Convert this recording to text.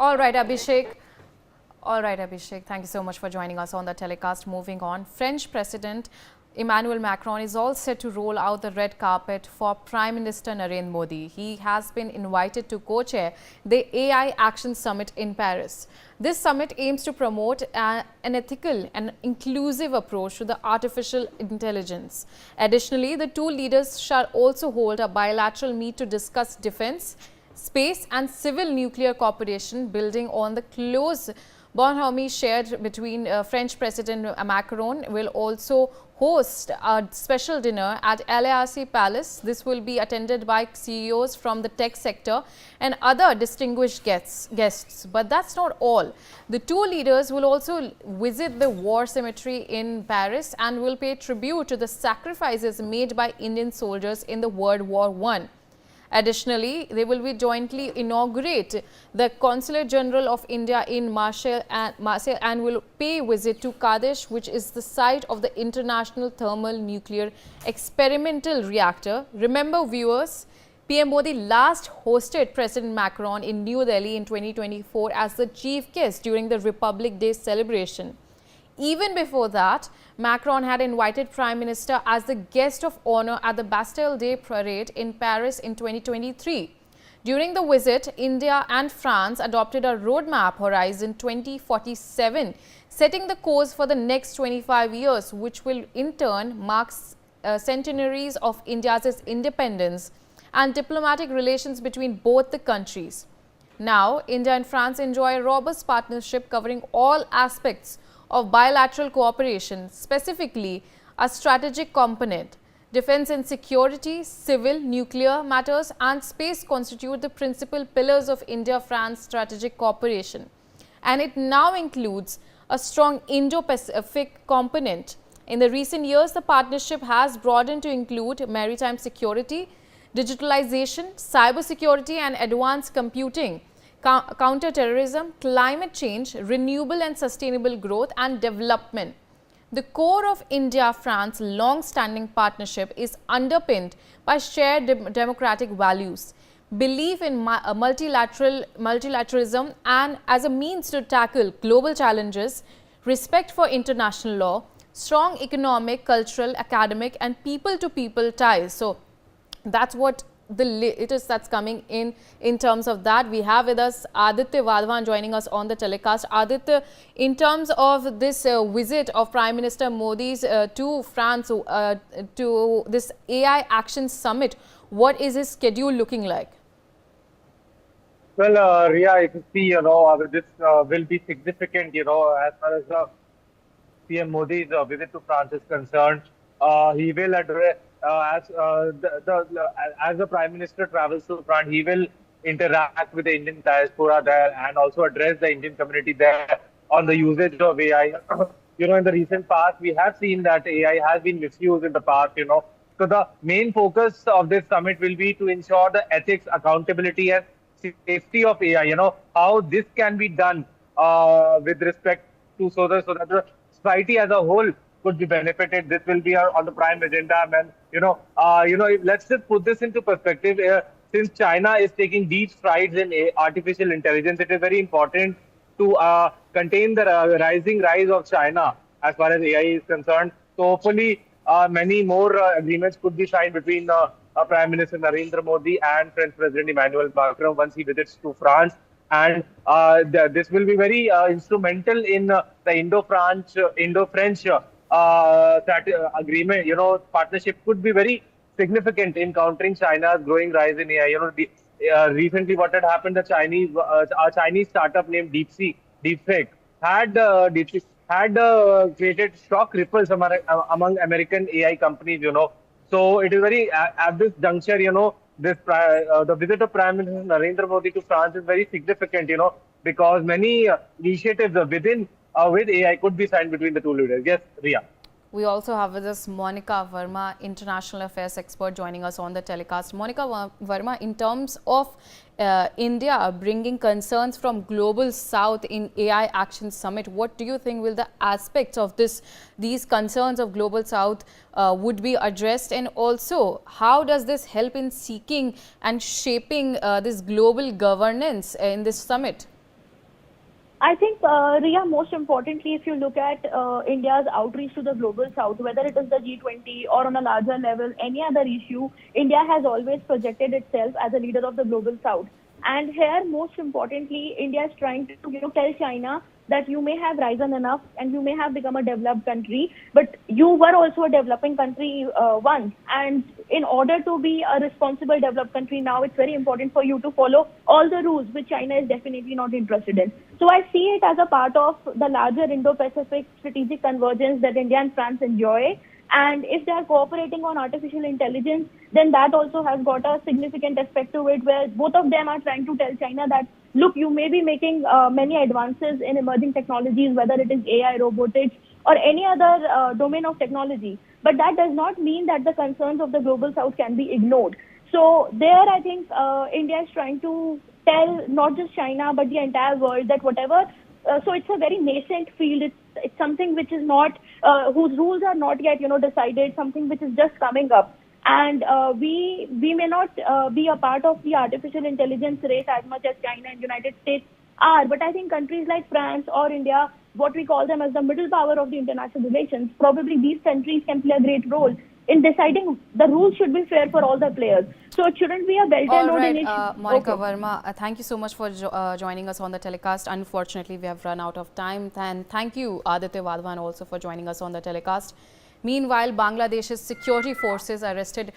All right, Abhishek. All right, Abhishek. Thank you so much for joining us on the telecast. Moving on, French President Emmanuel Macron is all set to roll out the red carpet for Prime Minister Narendra Modi. He has been invited to co-chair the AI Action Summit in Paris. This summit aims to promote an ethical and inclusive approach to the artificial intelligence. Additionally, the two leaders shall also hold a bilateral meet to discuss defense, space and civil nuclear cooperation, building on the close bonhomie shared between French President Macron will also host a special dinner at Élysée Palace. This will be attended by CEOs from the tech sector and other distinguished guests. But that's not all. The two leaders will also visit the war cemetery in Paris and will pay tribute to the sacrifices made by Indian soldiers in the World War I. Additionally, they will be jointly inaugurate the Consulate General of India in Marseille and will pay visit to Kadesh, which is the site of the International Thermal Nuclear Experimental Reactor. Remember, viewers, PM Modi last hosted President Macron in New Delhi in 2024 as the chief guest during the Republic Day celebration. Even before that, Macron had invited Prime Minister as the guest of honor at the Bastille Day parade in Paris in 2023. During the visit, India and France adopted a roadmap Horizon 2047, setting the course for the next 25 years, which will in turn mark centenaries of India's independence and diplomatic relations between both the countries. Now, India and France enjoy a robust partnership covering all aspects of bilateral cooperation, specifically a strategic component. Defense and security, civil, nuclear matters and space constitute the principal pillars of India-France strategic cooperation. And it now includes a strong Indo-Pacific component. In the recent years, the partnership has broadened to include maritime security, digitalization, cybersecurity and advanced computing, counter-terrorism, climate change, renewable and sustainable growth and development. The core of India-France long-standing partnership is underpinned by shared democratic values, belief in multilateralism and as a means to tackle global challenges, respect for international law, strong economic, cultural, academic and people-to-people ties. So that's what that's coming in terms of that. We have with us Aditya Vadhavan joining us on the telecast. Aditya, in terms of this visit of Prime Minister Modi's to France to this AI Action Summit, what is his schedule looking like? Well, Ria, if you see, this will be significant, as far as PM Modi's visit to France is concerned. He will address as the Prime Minister travels to France, he will interact with the Indian diaspora there and also address the Indian community there on the usage of AI. In the recent past, we have seen that AI has been misused in the past, So the main focus of this summit will be to ensure the ethics, accountability and safety of AI, how this can be done with respect to so that the society as a whole could be benefited. This will be on the prime agenda, man. Let's just put this into perspective. Since China is taking deep strides in artificial intelligence, it is very important to contain the rising rise of China as far as AI is concerned. So hopefully, many more agreements could be signed between Prime Minister Narendra Modi and French President Emmanuel Macron once he visits to France. And this will be very instrumental in the Indo-French agreement, partnership could be very significant in countering China's growing rise in AI. Recently, what had happened, a Chinese startup named DeepSeek had created shock ripples among American AI companies, So it is very, at this juncture, the visit of Prime Minister Narendra Modi to France is very significant, because many initiatives with AI could be signed between the two leaders. Yes, Ria. We also have with us Monica Verma, international affairs expert, joining us on the telecast. Monica Verma, in terms of India bringing concerns from Global South in AI Action Summit, what do you think will the aspects of these concerns of Global South would be addressed, and also how does this help in seeking and shaping this global governance in this summit? I think, Ria, most importantly, if you look at India's outreach to the global south, whether it is the G20 or on a larger level, any other issue, India has always projected itself as a leader of the global south. And here, most importantly, India is trying to, tell China that you may have risen enough and you may have become a developed country, but you were also a developing country once. And in order to be a responsible developed country now, it's very important for you to follow all the rules, which China is definitely not interested in. So I see it as a part of the larger Indo-Pacific strategic convergence that India and France enjoy. And if they are cooperating on artificial intelligence, then that also has got a significant aspect to it, where both of them are trying to tell China that, look, you may be making many advances in emerging technologies, whether it is AI, robotics, or any other domain of technology. But that does not mean that the concerns of the global south can be ignored. So there, I think India is trying to tell not just China, but the entire world that whatever. So it's a very nascent field. It's something which is not, whose rules are not yet, decided, something which is just coming up. And we may not be a part of the artificial intelligence race as much as China and United States are, but I think countries like France or India, what we call them as the middle power of the international relations, probably these countries can play a great role in deciding the rules should be fair for all the players. So it shouldn't be a belt and All road right, initiative. Monica Verma, thank you so much for joining us on the telecast. Unfortunately, we have run out of time. And thank you, Aditya Wadhwan, also for joining us on the telecast. Meanwhile, Bangladesh's security forces arrested